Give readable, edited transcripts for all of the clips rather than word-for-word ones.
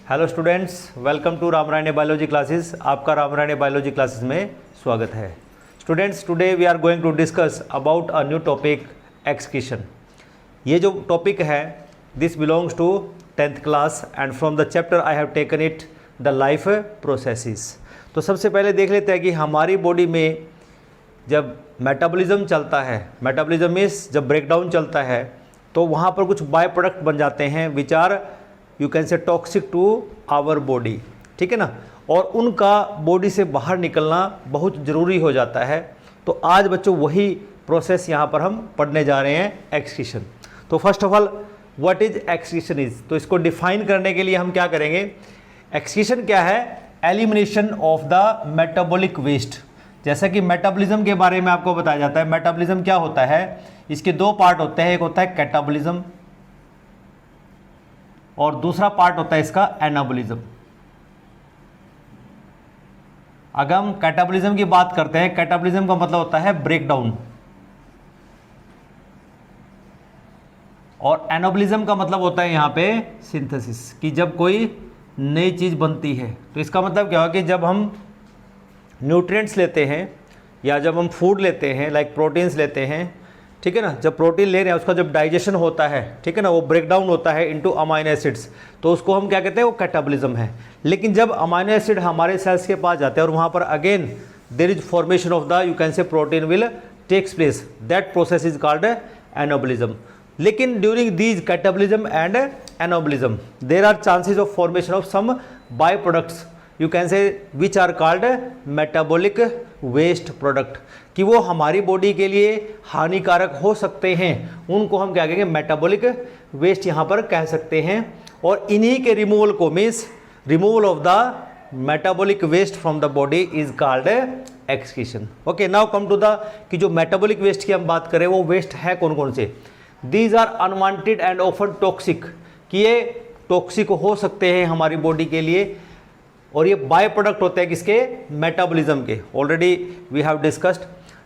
Hello students, welcome to Ramrayane biology classes. आपका Ramrayane biology classes में स्वागत है। Students, today we are going to discuss about a new topic, excretion. ये जो topic है this belongs to 10th class and from the chapter I have taken it the life processes. तो सबसे पहले देख लेते हैं कि हमारी बॉडी में जब मेटाबॉलिज्म चलता है, मेटाबॉलिज्म मीन्स जब ब्रेकडाउन चलता है तो वहाँ पर कुछ बाय प्रोडक्ट बन जाते हैं which are you can say toxic to our body, ठीक है ना, और उनका बॉडी से बाहर निकलना बहुत ज़रूरी हो जाता है। तो आज बच्चों वही प्रोसेस यहाँ पर हम पढ़ने जा रहे हैं, एक्सक्रीशन। तो first of all what is excretion is, तो इसको डिफाइन करने के लिए हम क्या करेंगे, एक्सक्रीशन क्या है, elimination of the metabolic waste. जैसा कि मेटाबॉलिज्म के बारे में आपको बताया जाता है, मेटाबॉलिज्म क्या होता है, इसके दो पार्ट होते हैं, एक होता है कैटाबॉलिज्म और दूसरा पार्ट होता है इसका एनाबॉलिज्म। अगर हम कैटाबॉलिज्म की बात करते हैं, कैटाबॉलिज्म का मतलब होता है ब्रेकडाउन और एनाबॉलिज्म का मतलब होता है यहाँ पे सिंथेसिस, कि जब कोई नई चीज़ बनती है। तो इसका मतलब क्या होगा कि जब हम न्यूट्रिएंट्स लेते हैं या जब हम फूड लेते हैं लाइक प्रोटीन्स लेते हैं, ठीक है ना, जब प्रोटीन ले रहे हैं उसका जब डाइजेशन होता है, ठीक है ना, वो ब्रेकडाउन होता है इनटू अमाइनो एसिड्स, तो उसको हम क्या कहते हैं, वो कैटाबॉलिज्म है। लेकिन जब अमाइनो एसिड हमारे सेल्स के पास जाते हैं और वहाँ पर again there is formation of the you can say protein will takes place, that process is called anabolism. लेकिन during these catabolism and anabolism there are chances of formation of some by products you can say which are called metabolic waste product, कि वो हमारी body के लिए हानिकारक हो सकते हैं, उनको हम क्या कहेंगे, मेटाबॉलिक वेस्ट यहाँ पर कह सकते हैं। और इन्हीं के रिमूवल को means removal of the metabolic waste from the body is called excretion. Okay, now come to the कि जो मेटाबॉलिक वेस्ट की हम बात करें वो वेस्ट है कौन कौन से। These are unwanted and often toxic, कि ये टॉक्सिक हो सकते हैं हमारी बॉडी के लिए और ये बाय प्रोडक्ट होते हैं किसके, मेटाबॉलिज्म के। Already we have discussed.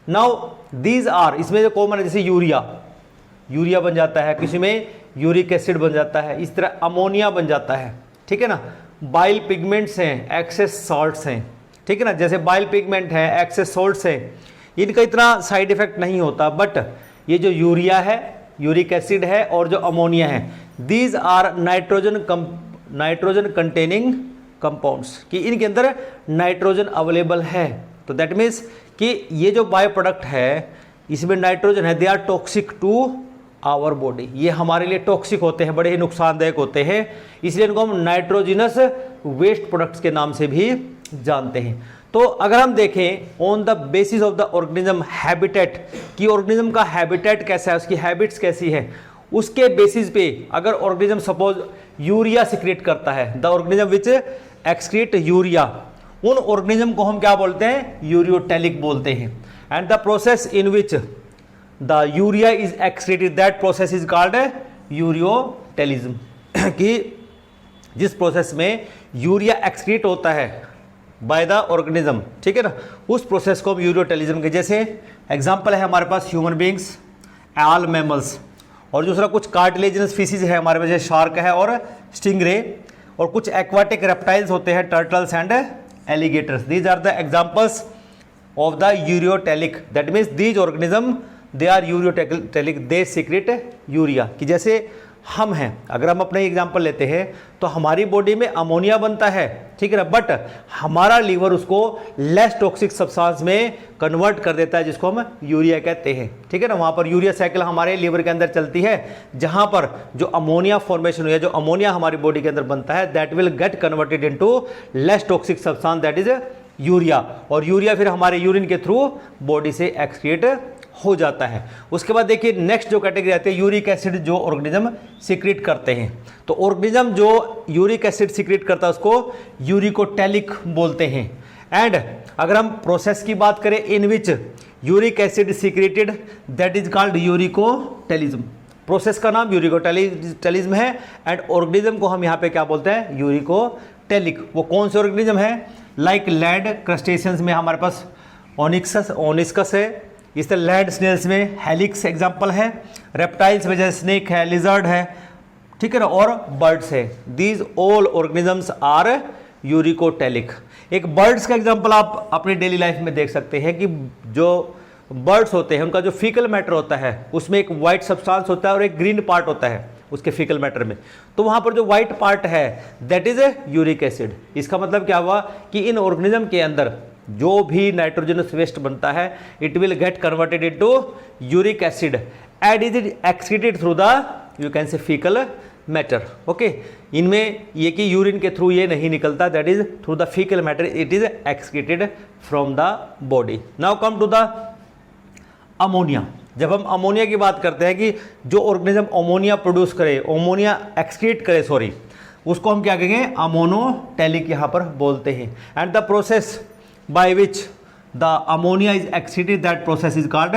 Now these are, इसमें जो कॉमन है जैसे यूरिया बन जाता है, किसी में यूरिक एसिड बन जाता है, इस तरह अमोनिया बन जाता है, ठीक है ना। बाइल पिगमेंट्स हैं, एक्सेस सॉल्ट्स हैं, ठीक है ना, जैसे बाइल पिगमेंट है, एक्सेस सॉल्ट्स हैं, इनका इतना साइड इफेक्ट नहीं होता। बट ये जो यूरिया है, यूरिक एसिड है और जो अमोनिया है, these are nitrogen containing compounds, कि इनके अंदर नाइट्रोजन अवेलेबल है। तो दैट मीन्स कि ये जो बाय प्रोडक्ट है इसमें नाइट्रोजन है, they are toxic to our body, ये हमारे लिए टॉक्सिक होते हैं, बड़े ही नुकसानदायक होते हैं, इसलिए इनको हम नाइट्रोजिनस वेस्ट प्रोडक्ट्स के नाम से भी जानते हैं। तो अगर हम देखें on the basis of the organism habitat, कि ऑर्गेनिज्म का हैबिटेट कैसा है, उसकी हैबिट्स कैसी है, उसके बेसिस पे अगर ऑर्गेनिज्म सपोज यूरिया सिक्रेट करता है, the organism which excrete urea, उन ऑर्गेनिज्म को हम क्या बोलते हैं, यूरियोटेलिक बोलते हैं। And the process in which the urea is excreted, that process is called ureotelism, कि जिस प्रोसेस में यूरिया एक्सक्रीट होता है बाय द ऑर्गेनिज्म, ठीक है ना, उस प्रोसेस को हम यूरियोटेलिज्म के, जैसे एग्जांपल है हमारे पास ह्यूमन बींग्स, ऑल मैमल्स, और दूसरा कुछ कार्टिलेजिनस स्पीसीज है हमारे पास, जैसे शार्क है और स्टिंगरे, और कुछ एक्वाटिक रेप्टाइल्स होते हैं, turtles and alligators. These are the examples of the ureotelic, that means these organism they are ureotelic, they secrete urea. कि जैसे हम हैं, अगर हम अपने एग्जांपल लेते हैं तो हमारी बॉडी में अमोनिया बनता है, ठीक है ना, बट हमारा लीवर उसको लेस टॉक्सिक सब्सटेंस में कन्वर्ट कर देता है, जिसको हम यूरिया कहते हैं, ठीक है ना। वहाँ पर यूरिया साइकिल हमारे लीवर के अंदर चलती है, जहाँ पर जो अमोनिया फॉर्मेशन हुई है, जो अमोनिया हमारी बॉडी के अंदर बनता है, that will get converted into less toxic substance, that is urea, और यूरिया फिर हमारे यूरिन के थ्रू बॉडी से एक्सक्रीट हो जाता है। उसके बाद देखिए नेक्स्ट जो कैटेगरी आती है, यूरिक एसिड जो ऑर्गेनिज्म सीक्रेट करते हैं। तो ऑर्गेनिज्म जो यूरिक एसिड सीक्रेट करता है उसको यूरिकोटेलिक बोलते हैं। एंड अगर हम प्रोसेस की बात करें in which uric acid secreted, that is called uricotelism. Process का नाम यूरिकोटेलिज्म है एंड ऑर्गेनिज्म को हम यहाँ पे क्या बोलते हैं, यूरिकोटेलिक। वो कौन से ऑर्गेनिज्म है, लाइक लैंड क्रस्टेशियंस में हमारे पास ओनिस्कस है, इस तरह लैंड स्नेल्स में हेलिक्स एग्जाम्पल है, रेप्टाइल्स में जैसे स्नेक है, लिजर्ड है, ठीक है ना, और बर्ड्स है। These all organisms are uricotelic. एक बर्ड्स का एग्जांपल आप अपनी डेली लाइफ में देख सकते हैं कि जो बर्ड्स होते हैं उनका जो फीकल मैटर होता है उसमें एक वाइट सब्सटेंस होता है और एक ग्रीन पार्ट होता है उसके फीकल मैटर में। तो वहां पर जो व्हाइट पार्ट है that is a uric acid. इसका मतलब क्या हुआ कि इन ऑर्गेनिज्म के अंदर जो भी नाइट्रोजनस वेस्ट बनता है it will get converted into uric acid and is it excreted through the you can say faecal matter. Okay, इनमें ये कि यूरिन के थ्रू ये नहीं निकलता, that is through the faecal matter it is excreted from the body. Now come to the ammonia. जब हम अमोनिया की बात करते हैं कि जो ऑर्गेनिज्म अमोनिया प्रोड्यूस करे, अमोनिया एक्सक्रीट करे सॉरी, उसको हम क्या कहेंगे, अमोनोटेलिक यहाँ पर बोलते हैं। And the process by which the ammonia is excreted that process is called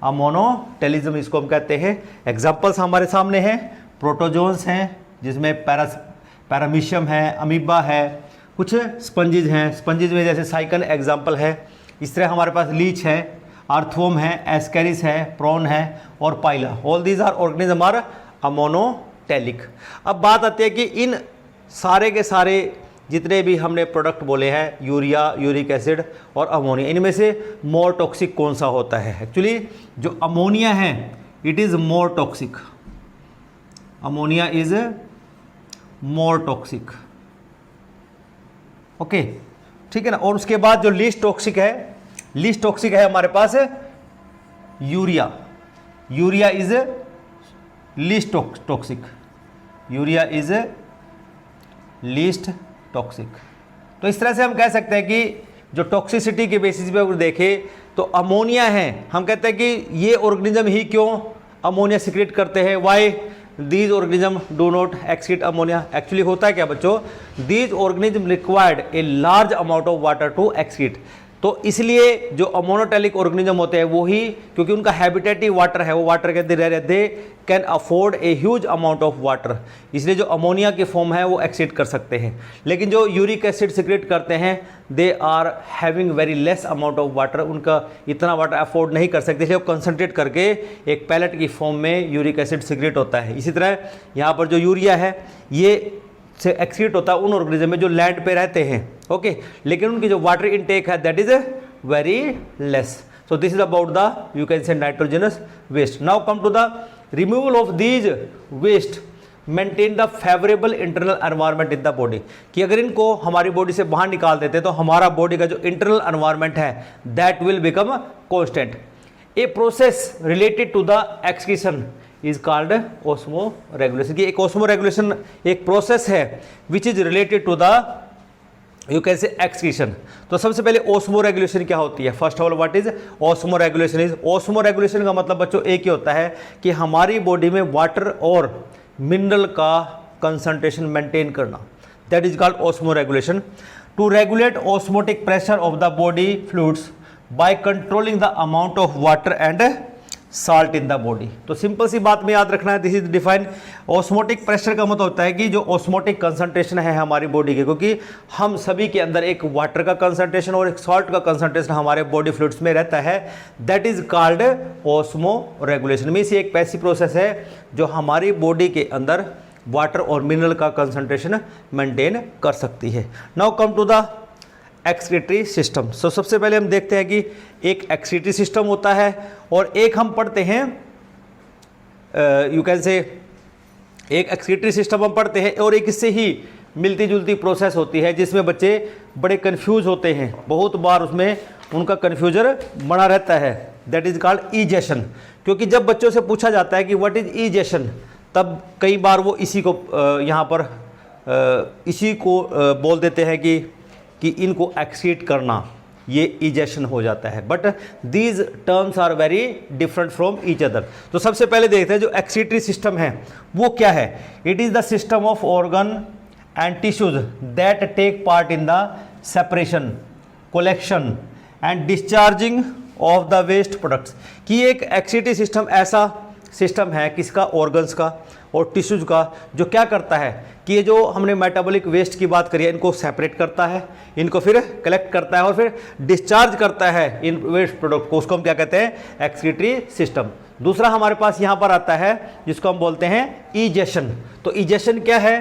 ammonotelism, इसको हम कहते हैं। एग्जाम्पल्स हमारे सामने हैं, प्रोटोजोन्स हैं जिसमें पैरामीशियम है, अमीबा है, कुछ स्पंजिज हैं, स्पंजिज में जैसे साइकन एग्जाम्पल है। इस तरह हमारे पास लीच है, अर्थवोम है, एस्केरिस है, प्रॉन है और Pila. All these are organism are ammonotelic. अब बात आती है कि इन सारे के सारे जितने भी हमने प्रोडक्ट बोले हैं, यूरिया, यूरिक एसिड और अमोनिया, इनमें से मोर टॉक्सिक कौन सा होता है? एक्चुअली जो अमोनिया है it is more toxic, ammonia is more toxic. Okay, ठीक है ना। और उसके बाद जो लीस्ट टॉक्सिक है, लीस्ट टॉक्सिक है हमारे पास urea. Urea is least toxic, urea is least toxic. तो इस तरह से हम कह सकते हैं कि जो टॉक्सिसिटी के बेसिस पे अगर देखें तो अमोनिया है, हम कहते हैं कि ये ऑर्गेनिज्म ही क्यों अमोनिया सिक्रेट करते हैं, why these organism do not excrete ammonia. Actually होता है क्या बच्चों, these organism required a large amount of water to excrete. तो इसलिए जो अमोनोटेलिक ऑर्गेनिज्म होते हैं वो ही, क्योंकि उनका हैबिटेट ही वाटर है, वो वाटर के अंदर रह रहे, they can afford a huge amount of water, इसलिए जो अमोनिया की फॉर्म है वो एक्सीड कर सकते हैं। लेकिन जो यूरिक एसिड सिक्रेट करते हैं they are having very less amount of water, उनका इतना वाटर अफोर्ड नहीं कर सकते, इसलिए वो कंसनट्रेट करके एक पैलेट की फॉर्म में यूरिक एसिड सिक्रेट होता है। इसी तरह यहाँ पर जो यूरिया है ये से एक्सीट होता है उन ऑर्गेनिज्म में जो लैंड पे रहते हैं। ओके, लेकिन उनकी जो वाटर इनटेक है that is very less. So this is about the you can say nitrogenous waste. Now come to the removal of these waste maintain the favourable internal environment in the body, कि अगर इनको हमारी body से बाहर निकाल देते तो हमारा बॉडी का जो इंटरनल एनवायरनमेंट है that will become constant. A process related to the excretion is called osmoregulation, की एक ऑस्मो रेगुलेशन एक प्रोसेस है which is related to the you can say excretion. तो सबसे पहले ऑस्मो रेगुलेशन क्या होती है? First of all what is osmoregulation? Is osmoregulation का मतलब बच्चों एक ही होता है कि हमारी बॉडी में वाटर और मिनरल का कंसंट्रेशन मेंटेन करना, that is called osmoregulation. To regulate osmotic pressure of the body fluids by controlling the amount of water and salt in the body. तो सिंपल सी बात में याद रखना है, this is define. Osmotic pressure का मतलब होता है कि जो ऑस्मोटिक कंसंट्रेशन है हमारी बॉडी के, क्योंकि हम सभी के अंदर एक वाटर का कंसंट्रेशन और एक सॉल्ट का कंसंट्रेशन हमारे बॉडी फ्लूइड्स में रहता है, that is called osmo regulation. Means ये एक ऐसी प्रोसेस है जो हमारी बॉडी के अंदर वाटर और मिनरल का कंसंट्रेशन मेंटेन कर सकती है। Now come to the excretory system. So सबसे पहले हम देखते हैं कि एक एक्सक्रीटरी सिस्टम होता है और एक हम पढ़ते हैं यू कैन से एक एक्सक्रीटरी सिस्टम हम पढ़ते हैं और एक इससे ही मिलती जुलती प्रोसेस होती है जिसमें बच्चे बड़े कंफ्यूज होते हैं, बहुत बार उसमें उनका कन्फ्यूजन बना रहता है, दैट इज कॉल्ड इजेशन। क्योंकि जब बच्चों से पूछा जाता है कि व्हाट इज इजेशन, तब कई बार वो इसी को यहाँ पर इसी को बोल देते हैं कि इनको एक्सक्रीट करना, ये इजेशन हो जाता है। But these terms are very different from each other. तो सबसे पहले देखते हैं जो एक्सक्रीटरी सिस्टम है वो क्या है। It is the system of organ and tissues that take part in the separation, collection and discharging of the waste products. कि एक एक्सक्रीटरी सिस्टम ऐसा सिस्टम है किसका, ऑर्गन्स का और टिश्यूज का, जो क्या करता है कि ये जो हमने मेटाबॉलिक वेस्ट की बात करी है इनको सेपरेट करता है, इनको फिर कलेक्ट करता है और फिर डिस्चार्ज करता है इन वेस्ट प्रोडक्ट को, उसको हम क्या कहते हैं एक्सक्रीटरी सिस्टम। दूसरा हमारे पास यहाँ पर आता है जिसको हम बोलते हैं इजेशन। तो इजेशन क्या है?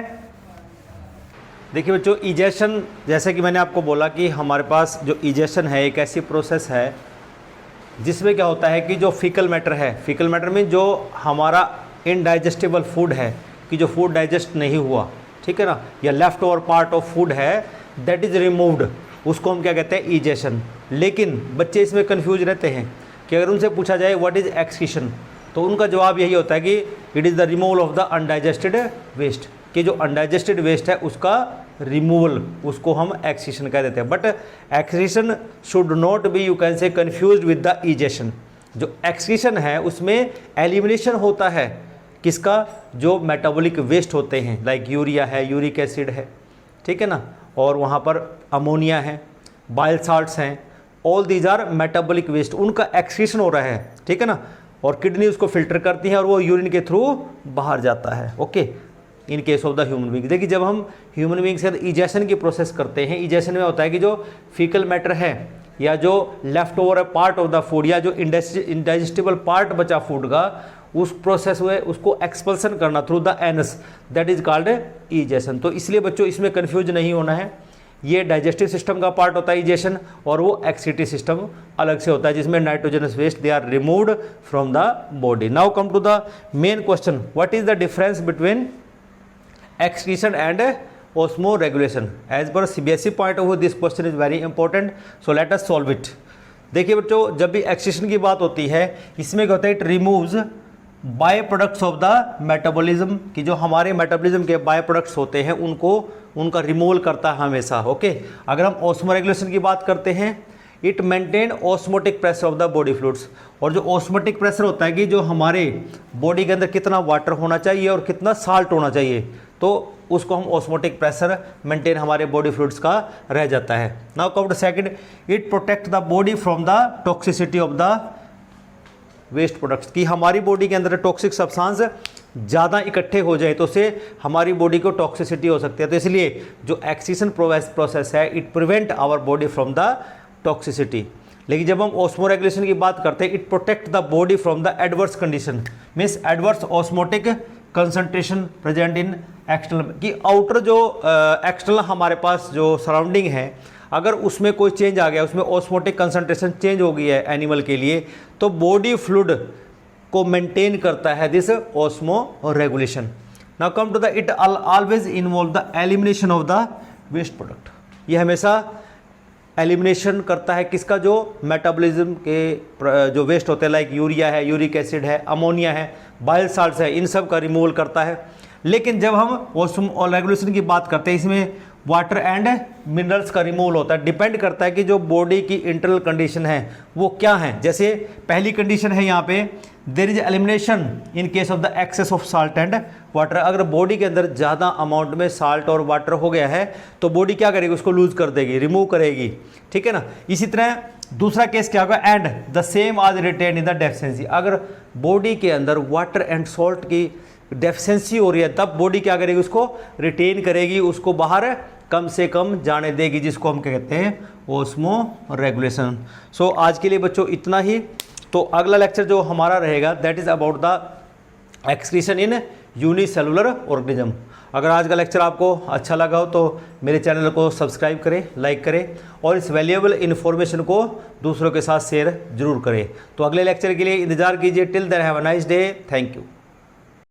देखिए बच्चों, इजेशन जैसे कि मैंने आपको बोला कि हमारे पास जो इजेशन है एक ऐसी प्रोसेस है जिसमें क्या होता है कि जो फीकल मैटर है, फीकल मैटर में जो हमारा इनडाइजेस्टेबल फूड है, कि जो फूड डाइजेस्ट नहीं हुआ, ठीक है ना, या left over part of food है, दैट इज़ रिमूव्ड, उसको हम क्या कहते हैं? इजेशन। लेकिन बच्चे इसमें कन्फ्यूज रहते हैं कि अगर उनसे पूछा जाए व्हाट इज़ एक्सक्रीशन, तो उनका जवाब यही होता है कि it is the removal of the undigested waste, कि जो अनडाइजेस्टेड वेस्ट है उसका रिमूवल, उसको हम एक्सक्रीशन कह देते हैं। But excretion should not be, you can से, कन्फ्यूज्ड विद द इजेशन। जो एक्सक्रीशन है उसमें एलिमिनेशन होता है किसका? जो मेटाबॉलिक वेस्ट होते हैं, लाइक यूरिया है, यूरिक एसिड है, ठीक है ना, और वहाँ पर अमोनिया है, बाइल साल्ट्स हैं, all these are metabolic waste, उनका एक्सक्रीशन हो रहा है, ठीक है ना, और किडनी उसको फिल्टर करती है और वो यूरिन के थ्रू बाहर जाता है। Okay, in case of the human being. देखिए जब हम ह्यूमन बींग से इजेशन की प्रोसेस करते हैं, इजेशन में होता है कि जो फीकल मैटर है या जो left over part of the food या जो इंडाइजेस्टिबल पार्ट बचा फूड का, उस प्रोसेस में उसको एक्सपल्सन करना through the anus, that is called egestion. तो इसलिए बच्चों इसमें कन्फ्यूज नहीं होना है, ये डाइजेस्टिव सिस्टम का पार्ट होता है इजेशन, और वो एक्सक्रीटरी सिस्टम अलग से होता है जिसमें nitrogenous waste they are removed from the body. Now come to the main question, what is the difference between excretion and osmoregulation? As per CBSE point of view, this question is very important, so let us solve it. देखिए बच्चों, जब भी excretion की बात होती है इसमें क्या होता है? It removes by products of the metabolism, कि जो हमारे मेटाबॉलिज्म के बाय प्रोडक्ट्स होते हैं उनका रिमूवल करता है हमेशा। ओके, अगर हम ऑस्मोरेगुलेशन की बात करते हैं, it maintain osmotic pressure of the body fluids, और जो ऑस्मोटिक प्रेशर होता है कि जो हमारे बॉडी के अंदर कितना वाटर होना चाहिए और कितना साल्ट होना चाहिए, तो उसको हम ऑस्मोटिक प्रेशर मेंटेन हमारे बॉडी फ्लूइड्स का रह जाता है। Now come to second, it protect the body from the toxicity of the waste products, कि हमारी बॉडी के अंदर टॉक्सिक सब्सटेंस ज़्यादा इकट्ठे हो जाए तो उससे हमारी बॉडी को टॉक्सिसिटी हो सकती है। तो इसलिए जो एक्सक्रीशन प्रोसेस है, it prevent our body from the toxicity. लेकिन जब हम ऑस्मोरेगुलेशन की बात करते हैं, it protect the body from the adverse condition, means adverse osmotic concentration present in external, कि आउटर जो एक्सटर्नल हमारे पास जो सराउंडिंग है, अगर उसमें कोई चेंज आ गया, उसमें ऑस्मोटिक कंसंट्रेशन चेंज हो गई है एनिमल के लिए, तो बॉडी फ्लूइड को मेंटेन करता है this osmoregulation. Now come to the, it always involve the elimination of the waste product, ये हमेशा एलिमिनेशन करता है किसका? जो मेटाबॉलिज्म के जो वेस्ट होते हैं, लाइक यूरिया है, यूरिक एसिड है, अमोनिया है, बाइल साल्ट्स है, इन सब का रिमूवल करता है। लेकिन जब हम ऑस्मोरेगुलेशन की बात करते हैं, इसमें वाटर एंड मिनरल्स का रिमूवल होता है। डिपेंड करता है कि जो बॉडी की इंटरनल कंडीशन है वो क्या है। जैसे पहली कंडीशन है यहाँ पे, there is elimination in case of the excess of salt and water. अगर बॉडी के अंदर ज़्यादा अमाउंट में साल्ट और वाटर हो गया है तो बॉडी क्या करेगी? उसको लूज कर देगी, रिमूव करेगी, ठीक है ना। इसी तरह दूसरा केस क्या होगा? एंड द सेम आज रिटेन इन द डेफिशिएंसी, अगर बॉडी के अंदर वाटर एंड सॉल्ट की डेफिशिएंसी हो रही है तब बॉडी क्या करेगी? उसको रिटेन करेगी, उसको बाहर कम से कम जाने देगी, जिसको हम कहते हैं ऑस्मोरेगुलेशन। सो आज के लिए बच्चों इतना ही। तो अगला लेक्चर जो हमारा रहेगा that is about the excretion in unicellular organism. अगर आज का लेक्चर आपको अच्छा लगा हो तो मेरे चैनल को सब्सक्राइब करें, लाइक करें और इस वैल्यूएबल इन्फॉर्मेशन को दूसरों के साथ शेयर जरूर करें। तो अगले लेक्चर के लिए इंतजार कीजिए। Till then have a nice day, thank you.